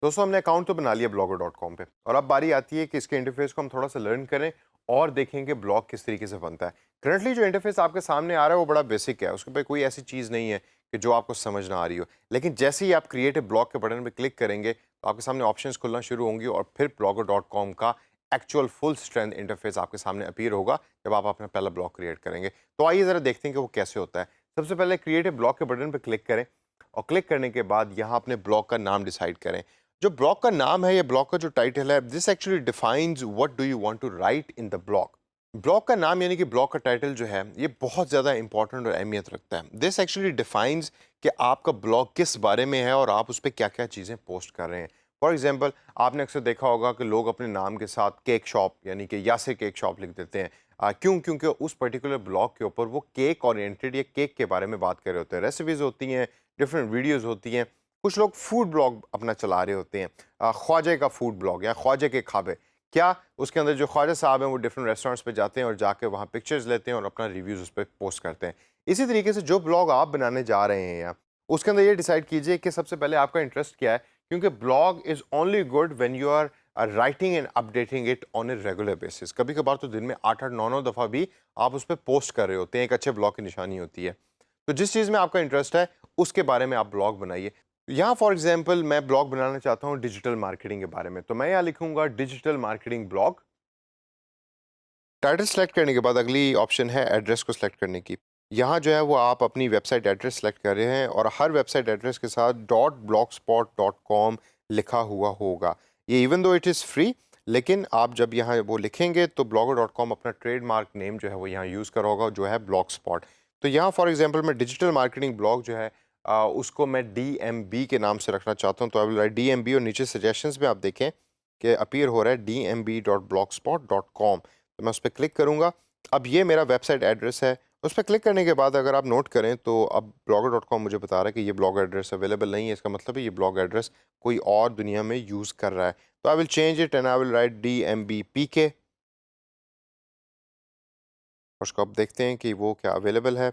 दोस्तों हमने अकाउंट तो बना लिया blogger.com पे और अब बारी आती है कि इसके इंटरफेस को हम थोड़ा सा लर्न करें और देखें कि ब्लॉग किस तरीके से बनता है। करंटली जो इंटरफेस आपके सामने आ रहा है वो बड़ा बेसिक है, उसके पे कोई ऐसी चीज़ नहीं है कि जो आपको समझ ना आ रही हो। लेकिन जैसे ही आप क्रिएट ए ब्लॉग के बटन पे क्लिक करेंगे तो आपके सामने ऑप्शंस खुलना शुरू होंगी और फिर blogger.com का एक्चुअल फुल स्ट्रेंथ इंटरफेस आपके सामने अपीयर होगा जब आप अपना पहला ब्लॉग क्रिएट करेंगे। तो आइए ज़रा देखते हैं कि वो कैसे होता है। सबसे पहले क्रिएट ए ब्लॉग के बटन पर क्लिक करें और क्लिक करने के बाद यहाँ अपने ब्लॉग का नाम डिसाइड करें। जो ब्लॉग का नाम है या ब्लॉग का जो टाइटल है, this actually defines what do you want to write in the blog. Blog का नाम यानी कि ब्लॉग का टाइटल जो है ये बहुत ज़्यादा इंपॉर्टेंट और अहमियत रखता है। दिस एक्चुअली डिफाइंस कि आपका ब्लॉग किस बारे में है और आप उस पर क्या क्या चीज़ें पोस्ट कर रहे हैं। फॉर एग्जाम्पल, आपने अक्सर देखा होगा कि लोग अपने नाम के साथ केक शॉप यानी कि यासिर केक शॉप लिख देते हैं। क्यों? क्योंकि उस पर्टिकुलर ब्लॉग के ऊपर वो केक ओरिएंटेड या केक के बारे में बात कर रहे होते हैं। रेसिपीज़ होती हैं, डिफरेंट वीडियोज़ होती हैं। कुछ लोग फूड ब्लॉग अपना चला रहे होते हैं, ख्वाजा का फूड ब्लॉग या ख्वाजा के खाबे। क्या उसके अंदर जो ख्वाजा साहब हैं वो डिफरेंट रेस्टोरेंट्स पे जाते हैं और जाके वहाँ पिक्चर्स लेते हैं और अपना रिव्यूज़ उस पे पोस्ट करते हैं। इसी तरीके से जो ब्लॉग आप बनाने जा रहे हैं या उसके अंदर ये डिसाइड कीजिए कि सबसे पहले आपका इंटरेस्ट क्या है, क्योंकि blog is only good when you are writing and updating it on a regular basis. कभी-कभार तो दिन में 8-8 9-9 दफ़ा भी आप उस पे पोस्ट कर रहे होते हैं, एक अच्छे ब्लॉग की निशानी होती है। तो जिस चीज़ में आपका इंटरेस्ट है उसके बारे में आप ब्लॉग बनाइए। यहाँ फॉर एग्जांपल मैं ब्लॉग बनाना चाहता हूँ डिजिटल मार्केटिंग के बारे में, तो मैं यहाँ लिखूंगा digital marketing blog. Title select करने के बाद अगली ऑप्शन है एड्रेस को सिलेक्ट करने की। यहाँ जो है वो आप अपनी वेबसाइट एड्रेस सेलेक्ट कर रहे हैं और हर वेबसाइट एड्रेस के साथ .blogspot.com लिखा हुआ होगा। ये even though it is free, लेकिन आप जब यहाँ वो लिखेंगे तो blogger.com अपना ट्रेडमार्क नेम जो है वो यहाँ यूज़ कर होगा, जो है ब्लॉग स्पॉट। तो यहाँ फॉर एग्जांपल मैं डिजिटल मार्केटिंग ब्लॉग जो है उसको मैं DMB के नाम से रखना चाहता हूँ, तो आई विल राइट DMB और नीचे सजेशंस में आप देखें कि अपीयर हो रहा है dmb.blogspot.com। तो मैं उस पर क्लिक करूँगा। अब ये मेरा वेबसाइट एड्रेस है। उस पर क्लिक करने के बाद अगर आप नोट करें तो अब blogger.com मुझे बता रहा है कि ये ब्लॉग एड्रेस अवेलेबल नहीं है। इसका मतलब है ये ब्लॉग एड्रेस कोई और दुनिया में यूज़ कर रहा है। तो I will change it and I will write DMBPK और उसको अब देखते हैं कि वो क्या अवेलेबल है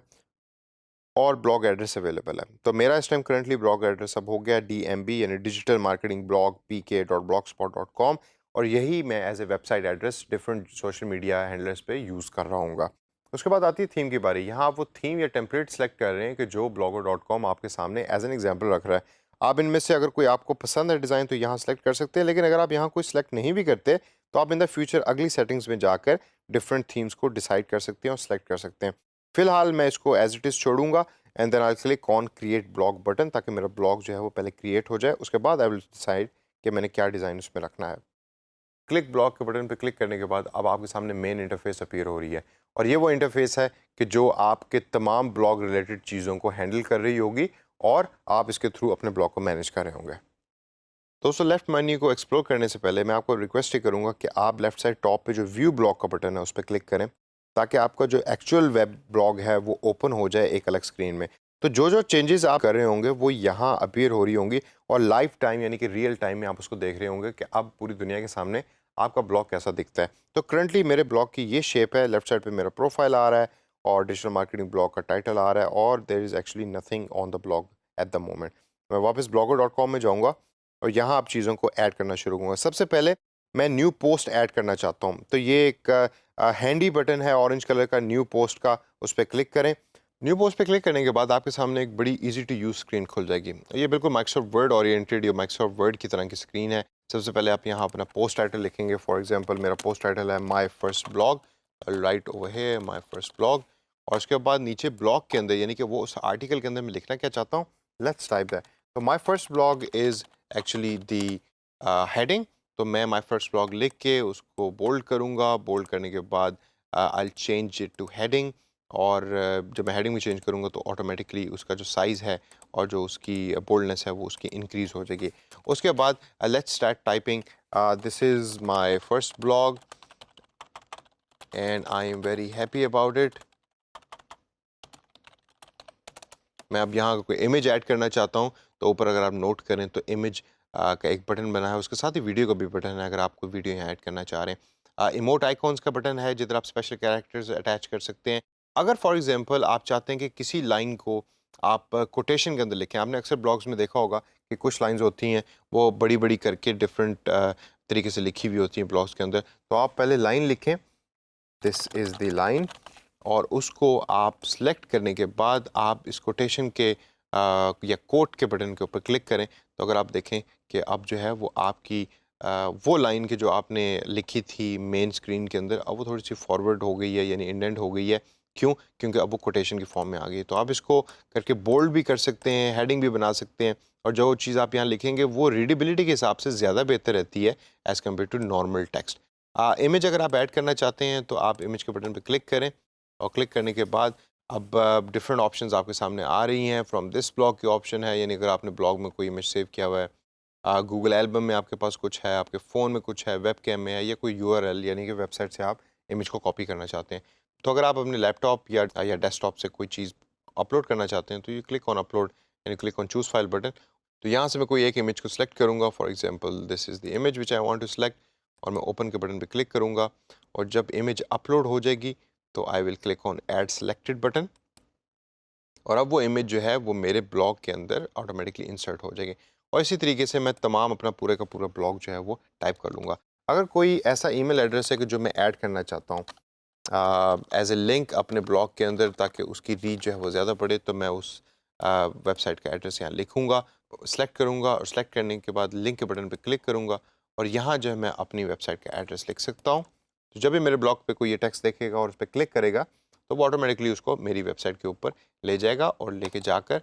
और ब्लॉग एड्रेस अवेलेबल है। तो मेरा इस टाइम करंटली ब्लॉग एड्रेस अब हो गया DMB यानी डिजिटल मार्केटिंग ब्लॉग pk.blogspot.com और यही मैं as a website address different social media handlers पे यूज़ कर रहा हूँगा। उसके बाद आती है थीम की बारी। यहाँ आप वो थीम या टेम्पलेट सेलेक्ट कर रहे हैं कि जो blogger.com आपके सामने एज एन एग्जाम्पल रख रहा है। आप इनमें से अगर कोई आपको पसंद है डिज़ाइन तो यहाँ सेलेक्ट कर सकते हैं, लेकिन अगर आप यहाँ कोई सेलेक्ट नहीं भी करते तो आप इन द फ्यूचर अगली सेटिंग्स में जाकर डिफरेंट थीम्स को डिसाइड कर सकते हैं और सेलेक्ट कर सकते हैं। फिलहाल मैं इसको एज इट इज़ छोड़ूंगा and then I click on create blog button, ताकि मेरा ब्लॉग जो है वो पहले क्रिएट हो जाए। उसके बाद आई विल डिसाइड कि मैंने क्या डिज़ाइन उसमें रखना है। क्लिक ब्लॉग के बटन पे क्लिक करने के बाद अब आपके सामने मेन इंटरफेस अपीयर हो रही है और ये वो इंटरफेस है कि जो आपके तमाम ब्लॉग रिलेटेड चीज़ों को हैंडल कर रही होगी और आप इसके थ्रू अपने ब्लॉग को मैनेज कर रहे होंगे। दोस्तों लेफ्ट मेन्यू को एक्सप्लोर करने से पहले मैं आपको रिक्वेस्ट ही करूंगा कि आप लेफ्ट साइड टॉप पे जो व्यू ब्लॉग का बटन है उस पर क्लिक करें, ताकि आपका जो एक्चुअल वेब ब्लॉग है वो ओपन हो जाए एक अलग स्क्रीन में। तो जो जो चेंजेस आप कर रहे होंगे वो यहाँ अपीयर हो रही होंगी और लाइव टाइम यानी कि रियल टाइम में आप उसको देख रहे होंगे कि अब पूरी दुनिया के सामने आपका ब्लॉग कैसा दिखता है। तो करंटली मेरे ब्लॉग की ये शेप है, लेफ्ट साइड पे मेरा प्रोफाइल आ रहा है और डिजिटल मार्केटिंग ब्लॉग का टाइटल आ रहा है और there is actually nothing on the blog at the moment. मैं वापस blogger.com में जाऊँगा और यहाँ आप चीज़ों को ऐड करना शुरू करूँगा। सबसे पहले मैं न्यू पोस्ट ऐड करना चाहता हूँ, तो ये एक हैंडी बटन है ऑरेंज कलर का न्यू पोस्ट का, उस पर क्लिक करें। न्यू पोस्ट पे क्लिक करने के बाद आपके सामने एक बड़ी इजी टू यूज़ स्क्रीन खुल जाएगी। ये बिल्कुल माइक्रोसॉफ्ट वर्ड ओरिएंटेड या माइक्रोसॉफ्ट वर्ड की तरह की स्क्रीन है। सबसे पहले आप यहाँ अपना पोस्ट टाइटल लिखेंगे। फॉर एग्जांपल मेरा पोस्ट टाइटल है my first blog, right over here my first blog. और उसके बाद नीचे ब्लॉग के अंदर यानी कि वो उस आर्टिकल के अंदर मैं लिखना क्या चाहता हूँ, लेट्स टाइप दैट। तो my first blog is actually the heading. तो मैं माय फर्स्ट ब्लॉग लिख के उसको बोल्ड करूँगा। बोल्ड करने के बाद I will change it two heading और जब मैं हेडिंग में चेंज करूँगा तो ऑटोमेटिकली उसका जो साइज़ है और जो उसकी बोल्डनेस है वो उसकी इंक्रीज़ हो जाएगी। उसके बाद let's start typing, this is my first blog and I am very happy about it. मैं अब यहाँ कोई इमेज ऐड करना चाहता हूँ, तो ऊपर अगर आप नोट करें तो इमेज का एक बटन बना है, उसके साथ ही वीडियो का भी बटन है अगर आप कोई वीडियो यहाँ ऐड करना चाह रहे हैं। इमोट आइकॉन्स का बटन है जिधर आप स्पेशल कैरेक्टर्स अटैच कर सकते हैं। अगर फॉर एग्जांपल आप चाहते हैं कि किसी लाइन को आप कोटेशन के अंदर लिखें। आपने अक्सर ब्लॉग्स में देखा होगा कि कुछ लाइंस होती हैं वो बड़ी बड़ी करके डिफरेंट तरीके से लिखी हुई होती हैं ब्लॉग्स के अंदर। तो आप पहले लाइन लिखें, दिस इज़ द लाइन, और उसको आप सेलेक्ट करने के बाद आप इस कोटेशन के या कोट के बटन के ऊपर क्लिक करें। तो अगर आप देखें कि अब जो है वो आपकी वो लाइन की जो आपने लिखी थी मेन स्क्रीन के अंदर, अब वो थोड़ी सी फॉरवर्ड हो गई है, यानी इंडेंट हो गई है। क्यों? क्योंकि अब वो कोटेशन की फॉर्म में आ गई है। तो आप इसको करके बोल्ड भी कर सकते हैं, हेडिंग भी बना सकते हैं, और जो चीज़ आप यहाँ लिखेंगे वो रीडेबिलिटी के हिसाब से ज़्यादा बेहतर रहती है as compare to normal text. Image अगर आप ऐड करना चाहते हैं तो आप इमेज के बटन पर क्लिक करें, और क्लिक करने के बाद अब डिफरेंट ऑप्शंस आपके सामने आ रही हैं। फ्रॉम दिस ब्लॉग की ऑप्शन है, यानी अगर आपने ब्लॉग में कोई इमेज सेव किया हुआ है, गूगल एल्बम में आपके पास कुछ है, आपके फ़ोन में कुछ है, वेब कैम में है, या कोई यूआरएल यानी कि वेबसाइट से आप इमेज को कॉपी करना चाहते हैं। तो अगर आप अपने लैपटॉप या डेस्कटॉप से कोई चीज़ अपलोड करना चाहते हैं तो यू क्लिक ऑन अपलोड यानी click on choose file button. तो यहाँ से मैं कोई एक इमेज को सिलेक्ट करूँगा। For example this is the image which I want to select, और मैं ओपन के बटन पे क्लिक करूँगा, और जब इमेज अपलोड हो जाएगी तो I will click on add selected button, और अब वो इमेज जो है वो मेरे ब्लॉग के अंदर ऑटोमेटिकली इंसर्ट हो जाएगी। और इसी तरीके से मैं तमाम अपना पूरे का पूरा ब्लॉग जो है वो टाइप कर लूँगा। अगर कोई ऐसा ईमेल एड्रेस है कि जो मैं ऐड करना चाहता हूँ एज ए लिंक अपने ब्लॉग के अंदर, ताकि उसकी रीच जो है वो ज़्यादा बढ़े, तो मैं उस वेबसाइट का एड्रेस यहाँ लिखूँगा, सेलेक्ट करूँगा, और सेलेक्ट करने के बाद लिंक के बटन पे क्लिक करूँगा, और यहाँ जो है मैं अपनी वेबसाइट का एड्रेस लिख सकता हूँ। तो जब भी मेरे ब्लॉग पे कोई ये टेक्स्ट देखेगा और उस पर क्लिक करेगा तो वो ऑटोमेटिकली उसको मेरी वेबसाइट के ऊपर ले जाएगा, और लेके जाकर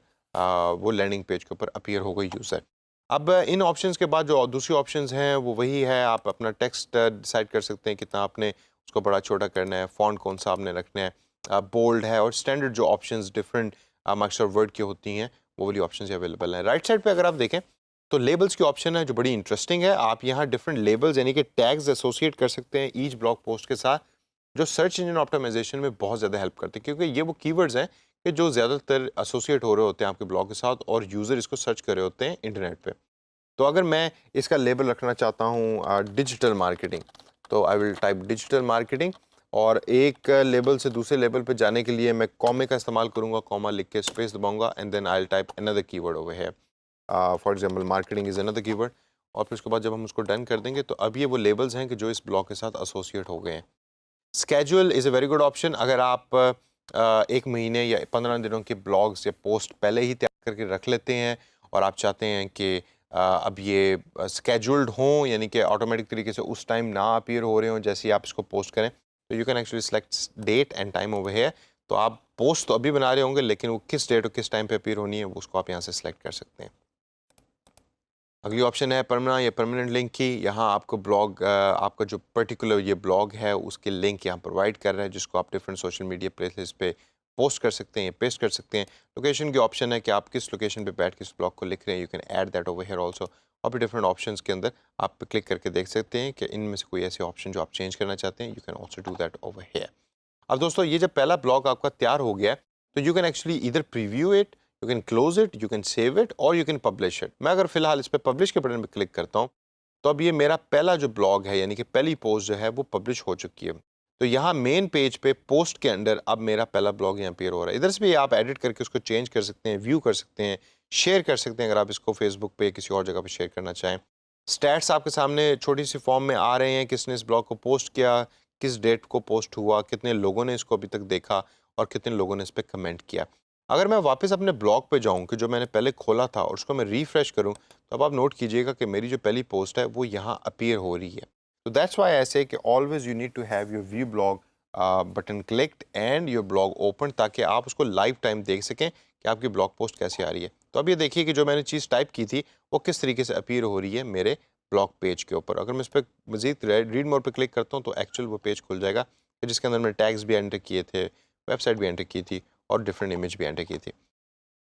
वो लैंडिंग पेज के ऊपर अपीयर होगा यूज़र। अब इन ऑप्शंस के बाद जो दूसरी ऑप्शंस हैं वो वही है, आप अपना टेक्स्ट डिसाइड कर सकते हैं कितना आपने उसको बड़ा छोटा करना है, फ़ॉन्ट कौन सा आपने रखना है, बोल्ड है, और स्टैंडर्ड जो ऑप्शंस डिफरेंट माइक्रोसॉफ्ट वर्ड की होती हैं वो वाली ऑप्शंस अवेलेबल हैं। राइट साइड पे अगर आप देखें तो लेबल्स की ऑप्शन है जो बड़ी इंटरेस्टिंग है। आप यहाँ डिफरेंट लेबल्स यानी कि टैग्स एसोसिएट कर सकते हैं ईच ब्लॉग पोस्ट के साथ, जो सर्च इंजन ऑप्टिमाइजेशन में बहुत ज़्यादा हेल्प करते हैं, क्योंकि ये वो कीवर्ड्स हैं कि जो ज़्यादातर एसोसिएट हो रहे होते हैं आपके ब्लॉग के साथ, और यूज़र इसको सर्च कर रहे होते हैं इंटरनेट पे। तो अगर मैं इसका लेबल रखना चाहता हूँ डिजिटल मार्केटिंग, तो आई विल टाइप डिजिटल मार्केटिंग, और एक लेबल से दूसरे लेबल पे जाने के लिए मैं कॉमे का इस्तेमाल करूँगा, कॉमा लिख के स्पेस दबाऊंगा, and then I will type another keyword over here. For example marketing is another keyword, और फिर उसके बाद जब हम उसको डन कर देंगे तो अब ये वो लेबल्स हैं कि जो इस ब्लॉग के साथ एसोसिएट हो गए हैं। Schedule is a very good option. अगर आप 1 महीने या 15 दिनों के ब्लॉग्स या पोस्ट पहले ही तैयार करके रख लेते हैं, और आप चाहते हैं कि अब ये स्केड्यूल्ड हों, यानी कि ऑटोमेटिक तरीके से उस टाइम ना अपीयर हो रहे हों जैसे ही आप इसको पोस्ट करें, तो you can actually select date and time over here. तो आप पोस्ट तो अभी बना रहे होंगे, लेकिन वो किस डेट और किस टाइम पे अपीयर होनी है वो उसको आप यहाँ से सेलेक्ट कर सकते हैं। अगली ऑप्शन है परमानेंट या परमानेंट लिंक की। यहाँ आपको ब्लॉग आपका जो पर्टिकुलर ये ब्लॉग है उसके लिंक यहाँ प्रोवाइड कर रहा है, जिसको आप डिफरेंट सोशल मीडिया प्लेलिस्ट पे पोस्ट कर सकते हैं, पेस्ट कर सकते हैं। लोकेशन की ऑप्शन है कि आप किस लोकेशन पे बैठ के इस ब्लॉग को लिख रहे हैं, you can add that over here also. और भी डिफरेंट ऑप्शंस के अंदर आप क्लिक करके देख सकते हैं कि इनमें से कोई ऐसे ऑप्शन जो आप चेंज करना चाहते हैं, you can also do that over here. अब दोस्तों ये जब पहला ब्लॉग आपका तैयार हो गया है तो यू कैन एक्चुअली इधर preview it, you can close it, you can save it, और यू कैन पब्लिश इट। मैं अगर फिलहाल इस पर पब्लिश के बटन पर क्लिक करता हूँ तो अब ये मेरा पहला जो ब्लॉग है यानी कि पहली पोस्ट जो है वो पब्लिश हो चुकी है। तो यहाँ मेन पेज पे पोस्ट के अंदर अब मेरा पहला ब्लॉग यहाँ अपीयर हो रहा है। इधर से भी आप एडिट करके उसको चेंज कर सकते हैं, व्यू कर सकते हैं, शेयर कर सकते हैं अगर आप इसको फेसबुक पे किसी और जगह पे शेयर करना चाहें। स्टैट्स आपके सामने छोटी सी फॉर्म में आ रहे हैं, किसने इस ब्लॉग को पोस्ट किया, किस डेट को पोस्ट हुआ, कितने लोगों ने इसको अभी तक देखा, और कितने लोगों ने इस पर कमेंट किया। अगर मैं वापस अपने ब्लॉग पे जाऊं कि जो मैंने पहले खोला था और उसको मैं रिफ्रेश करूं, तो अब आप नोट कीजिएगा कि मेरी जो पहली पोस्ट है वो यहाँ अपीयर हो रही है। तो दैट्स व्हाई आई से कि always you need to have your view blog button clicked and your blog open, ताकि आप उसको लाइव टाइम देख सकें कि आपकी ब्लॉग पोस्ट कैसे आ रही है। तो अब ये देखिए कि जो मैंने चीज़ टाइप की थी वो किस तरीके से अपीयर हो रही है मेरे ब्लॉग पेज के ऊपर। अगर मैं इस पर मजीद रीड मोर पे क्लिक करता हूँ तो एक्चुअल वो पेज खुल जाएगा जिसके अंदर मैंने टैग्स भी एंटर किए थे, वेबसाइट भी एंटर की थी, और डिफरेंट इमेज भी एंटर की थी।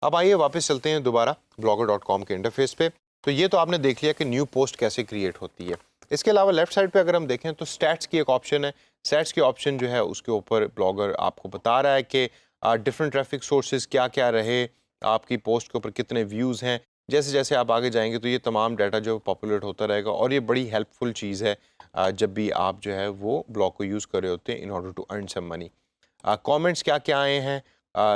अब आइए वापस चलते हैं दोबारा blogger.com के इंटरफेस पे। तो ये तो आपने देख लिया कि न्यू पोस्ट कैसे क्रिएट होती है। इसके अलावा लेफ्ट साइड पे अगर हम देखें तो स्टैट्स की एक ऑप्शन है। स्टैट्स की ऑप्शन जो है उसके ऊपर ब्लॉगर आपको बता रहा है कि डिफरेंट ट्रैफिक सोर्सेज क्या क्या रहे, आपकी पोस्ट के ऊपर कितने व्यूज़ हैं। जैसे जैसे आप आगे जाएंगे तो ये तमाम डाटा जो पॉपुलेट होता रहेगा, और ये बड़ी हेल्पफुल चीज़ है जब भी आप जो है वो ब्लॉग को यूज़ कर रहे होते हैं in order to earn some money. Comments क्या क्या आए हैं,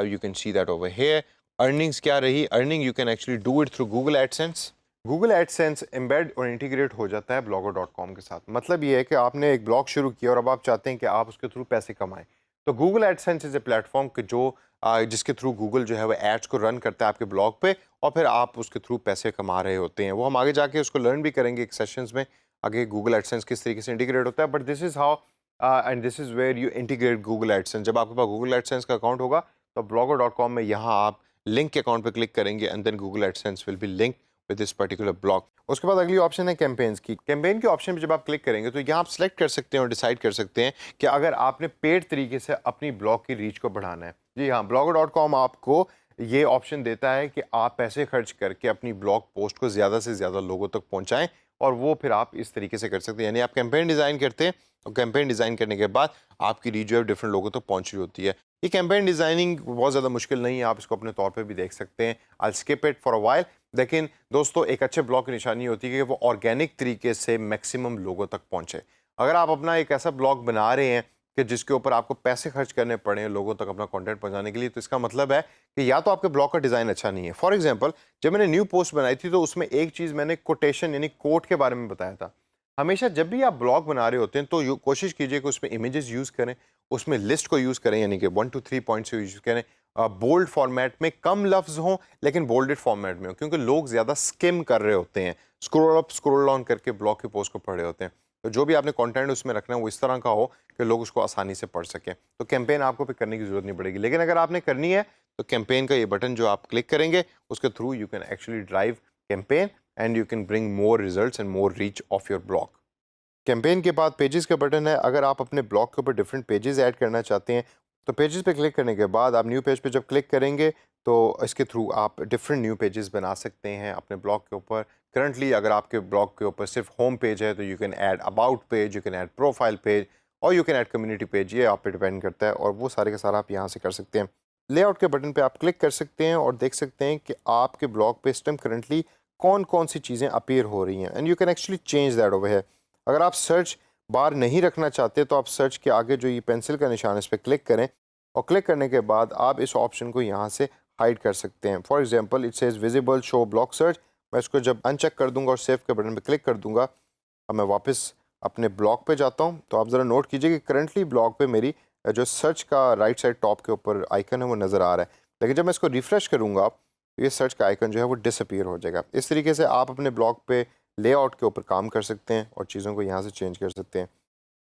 you can see that over here. Earnings क्या रही? Earning you can actually do it through Google AdSense. Google AdSense embed और इंटीग्रेट हो जाता है blogger.com के साथ। मतलब ये है कि आपने एक ब्लॉग शुरू किया और अब आप चाहते हैं कि आप उसके थ्रू पैसे कमाएं। तो Google AdSense is a platform कि जो जिसके थ्रू गूगल जो है वो एड्स को रन करता है आपके ब्लॉग पे और फिर आप उसके थ्रू पैसे कमा रहे होते हैं। वो हम आगे जाके उसको लर्न भी करेंगे एक सेशंस में, आगे गूगल एडसेंस किस तरीके से इंटीग्रेट होता है। But this is how and this is where you integrate Google AdSense. जब आपके पास गूगल एडसेंस का अकाउंट होगा तो blogger.com में यहाँ आप लिंक के अकाउंट पे क्लिक करेंगे and then Google AdSense will be link with this particular blog. उसके बाद अगली ऑप्शन है कैंपेन्स की। कैंपेन के ऑप्शन पे जब आप क्लिक करेंगे तो यहाँ आप सेलेक्ट कर सकते हैं और डिसाइड कर सकते हैं कि अगर आपने पेड तरीके से अपनी ब्लॉग की रीच को बढ़ाना है। जी हाँ, blogger.com आपको ये ऑप्शन देता है कि आप पैसे खर्च करके अपनी ब्लॉग पोस्ट को ज़्यादा से ज़्यादा लोगों तक पहुँचाएँ और वो फिर आप इस तरीके से कर सकते हैं। यानी आप कैंपेन डिज़ाइन करते हैं और कैंपेन डिज़ाइन करने के बाद आपकी रीच जो है डिफरेंट लोगों तक पहुँच रही होती है। ये कैंपेन डिज़ाइनिंग बहुत ज़्यादा मुश्किल नहीं है, आप इसको अपने तौर पे भी देख सकते हैं। I skip it for a while. लेकिन दोस्तों, एक अच्छे ब्लॉग की निशानी होती है कि वो ऑर्गेनिक तरीके से मैक्सिमम लोगों तक पहुंचे। अगर आप अपना एक ऐसा ब्लॉग बना रहे हैं कि जिसके ऊपर आपको पैसे खर्च करने पड़े हैं लोगों तक अपना कंटेंट पहुंचाने के लिए, तो इसका मतलब है कि या तो आपके ब्लॉग का डिज़ाइन अच्छा नहीं है। फॉर एग्जांपल, जब मैंने न्यू पोस्ट बनाई थी तो उसमें एक चीज़ मैंने कोटेशन यानी कोट के बारे में बताया था। हमेशा जब भी आप ब्लॉग बना रहे होते हैं तो कोशिश कीजिए कि उसमें इमेजेस यूज़ करें, उसमें लिस्ट को यूज़ करें, यानी कि 1 टू 3 पॉइंट्स यूज़ करें। बोल्ड फॉर्मेट में कम लफ्ज़ हों लेकिन बोल्डेड फॉर्मेट में हो, क्योंकि लोग ज़्यादा स्किम कर रहे होते हैं, स्क्रॉल अप स्क्रॉल डाउन करके ब्लॉग की पोस्ट को पढ़ रहे होते हैं। तो जो भी आपने कंटेंट उसमें रखना है वो इस तरह का हो कि लोग उसको आसानी से पढ़ सकें। तो कैंपेन आपको फिर करने की ज़रूरत नहीं पड़ेगी। लेकिन अगर आपने करनी है तो कैंपेन का ये बटन जो आप क्लिक करेंगे उसके through you can actually drive campaign and you can bring more results and more reach of your blog. Campaign के बाद पेजेस का बटन है। अगर आप अपने ब्लॉग के ऊपर डिफरेंट पेजेस ऐड करना चाहते हैं तो पेजेस पे क्लिक करने के बाद आप न्यू पेज पे जब क्लिक करेंगे तो इसके थ्रू आप डिफरेंट न्यू पेजेस बना सकते हैं अपने ब्लॉग के ऊपर। करंटली अगर आपके ब्लॉग के ऊपर सिर्फ होम पेज है तो you can add about page, you can add profile page और you can add community page. ये आप पे डिपेंड करता है और वो सारे के सारा आप यहाँ से कर सकते हैं। लेआउट के बटन पे आप क्लिक कर सकते हैं और देख सकते हैं कि आपके ब्लॉग पे इस टाइम करंटली कौन कौन सी चीज़ें अपीयर हो रही हैं and you can actually change that over है। अगर आप सर्च बार नहीं रखना चाहते तो आप सर्च के आगे जो ये पेंसिल का निशान है इस पर क्लिक करें और क्लिक करने के बाद आप इस ऑप्शन को यहाँ से हाइड कर सकते हैं। For example it says visible show block search. मैं इसको जब अनचेक कर दूंगा और सेव के बटन पे क्लिक कर दूंगा अब मैं वापस अपने ब्लॉग पे जाता हूँ। तो आप ज़रा नोट कीजिए कि करंटली ब्लॉग पे मेरी जो सर्च का राइट साइड टॉप के ऊपर आइकन है वो नज़र आ रहा है, लेकिन जब मैं इसको रिफ़्रेश करूँगा तो ये सर्च का आइकन जो है वो डिसअपीयर हो जाएगा। इस तरीके से आप अपने ब्लॉग पे लेआउट के ऊपर काम कर सकते हैं और चीज़ों को यहाँ से चेंज कर सकते हैं।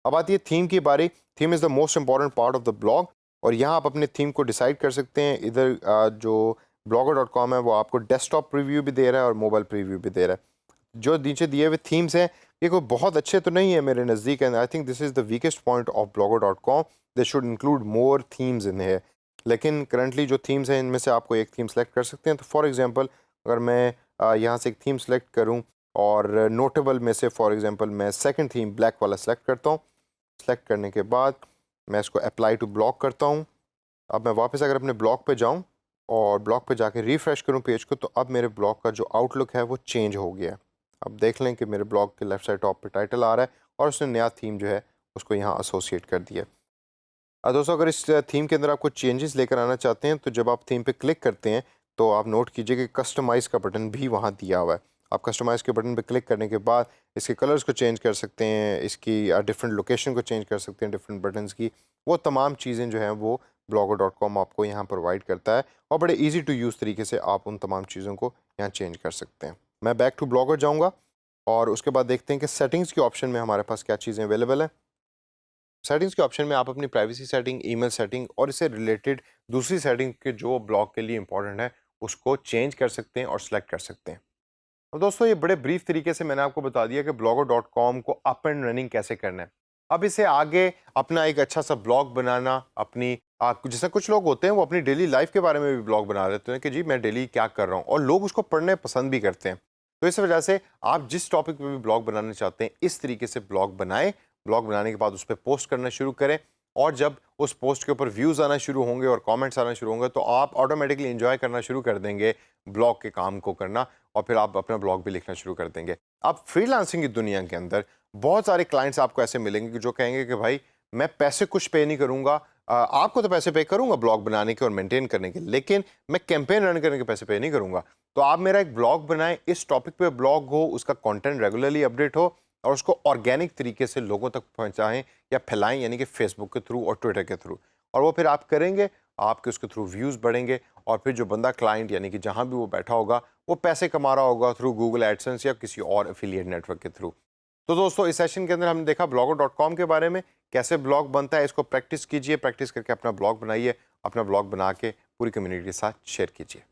अब आती है थीम की बारी। Theme is the most important part of the blog और यहाँ आप अपने थीम को डिसाइड कर सकते हैं। इधर जो blogger.com है वो आपको डेस्कटॉप प्रीव्यू भी दे रहा है और मोबाइल प्रीव्यू भी दे रहा है। जो नीचे दिए हुए थीम्स हैं ये कोई बहुत अच्छे तो नहीं है मेरे नज़दीक, and I think this is the weakest point of blogger.com। They should include more themes इन है। लेकिन करंटली जो थीम्स हैं इनमें से आपको एक थीम सेलेक्ट कर सकते हैं। तो फॉर एग्जांपल अगर मैं यहाँ से एक थीम सेलेक्ट करूँ और नोटेबल में से फॉर एग्जांपल मैं सेकंड थीम ब्लैक वाला सेलेक्ट करता हूँ। सेलेक्ट करने के बाद मैं इसको अप्लाई टू ब्लॉग करता हूँ। अब मैं वापस अगर अपने ब्लॉग पे जाऊँ और ब्लॉग पे जाके रिफ़्रेश करूँ पेज को तो अब मेरे ब्लॉग का जो आउटलुक है वो चेंज हो गया है। अब देख लें कि मेरे ब्लॉग के लेफ़्ट साइड टॉप पे टाइटल आ रहा है और उसने नया थीम जो है उसको यहाँ एसोसिएट कर दिया है। दोस्तों अगर इस थीम के अंदर आपको चेंजेस लेकर आना चाहते हैं तो जब आप थीम पे क्लिक करते हैं तो आप नोट कीजिए कि कस्टमाइज़ का बटन भी वहाँ दिया हुआ है। आप कस्टमाइज़ के बटन पे क्लिक करने के बाद इसके कलर्स को चेंज कर सकते हैं, इसकी डिफरेंट लोकेशन को चेंज कर सकते हैं, डिफरेंट बटन्स की वो तमाम चीज़ें जो हैं वो blogger.com आपको यहाँ प्रोवाइड करता है और बड़े ईजी टू यूज़ तरीके से आप उन तमाम चीज़ों को यहाँ चेंज कर सकते हैं। मैं बैक टू ब्लॉगर जाऊँगा और उसके बाद देखते हैं कि सेटिंग्स के ऑप्शन में हमारे पास क्या चीज़ें अवेलेबल है। सेटिंग्स के ऑप्शन में आप अपनी प्राइवेसी सेटिंग, ईमेल सेटिंग और इससे रिलेटेड दूसरी सेटिंग के जो ब्लॉग के लिए इंपॉर्टेंट है उसको चेंज कर सकते हैं और सेलेक्ट कर सकते हैं। तो दोस्तों ये बड़े ब्रीफ तरीके से मैंने आपको बता दिया कि blogger.com को अप एंड रनिंग कैसे करना है। अब इसे आगे अपना एक अच्छा सा ब्लॉग बनाना, अपनी जैसे कुछ लोग होते हैं वो अपनी डेली लाइफ के बारे में भी ब्लॉग बना देते हैं कि जी मैं डेली क्या कर रहा हूँ और लोग उसको पढ़ने पसंद भी करते हैं। तो इस वजह से आप जिस टॉपिक पे भी ब्लॉग बनाना चाहते हैं इस तरीके से ब्लॉग बनाएं। ब्लॉग बनाने के बाद उस पर पोस्ट करना शुरू करें और जब उस पोस्ट के ऊपर व्यूज़ आना शुरू होंगे और कमेंट्स आना शुरू होंगे तो आप ऑटोमेटिकली एंजॉय करना शुरू कर देंगे ब्लॉग के काम को करना और फिर आप अपना ब्लॉग भी लिखना शुरू कर देंगे। अब फ्रीलांसिंग की दुनिया के अंदर बहुत सारे क्लाइंट्स आपको ऐसे मिलेंगे कि जो कहेंगे कि भाई मैं पैसे कुछ पे नहीं करूँगा, आपको तो पैसे पे करूंगा ब्लॉग बनाने के और मेंटेन करने के, लेकिन मैं कैंपेन रन करने के पैसे पे नहीं करूंगा। तो आप मेरा एक ब्लॉग बनाएं, इस टॉपिक पे ब्लॉग हो, उसका कंटेंट रेगुलरली अपडेट हो और उसको ऑर्गेनिक तरीके से लोगों तक पहुंचाएं या फैलाएं, यानी कि फेसबुक के थ्रू और ट्विटर के थ्रू। और वो फिर आप करेंगे, आपके उसके थ्रू व्यूज़ बढ़ेंगे और फिर जो बंदा क्लाइंट यानी कि जहां भी वो बैठा होगा वो पैसे कमा रहा होगा थ्रू गूगल एडसेंस या किसी और एफिलिएट नेटवर्क के थ्रू। तो दोस्तों, इस सेशन के अंदर हमने देखा blogger.com के बारे में, कैसे ब्लॉग बनता है। इसको प्रैक्टिस कीजिए, प्रैक्टिस करके अपना ब्लॉग बनाइए, अपना ब्लॉग बना के पूरी कम्युनिटी के साथ शेयर कीजिए।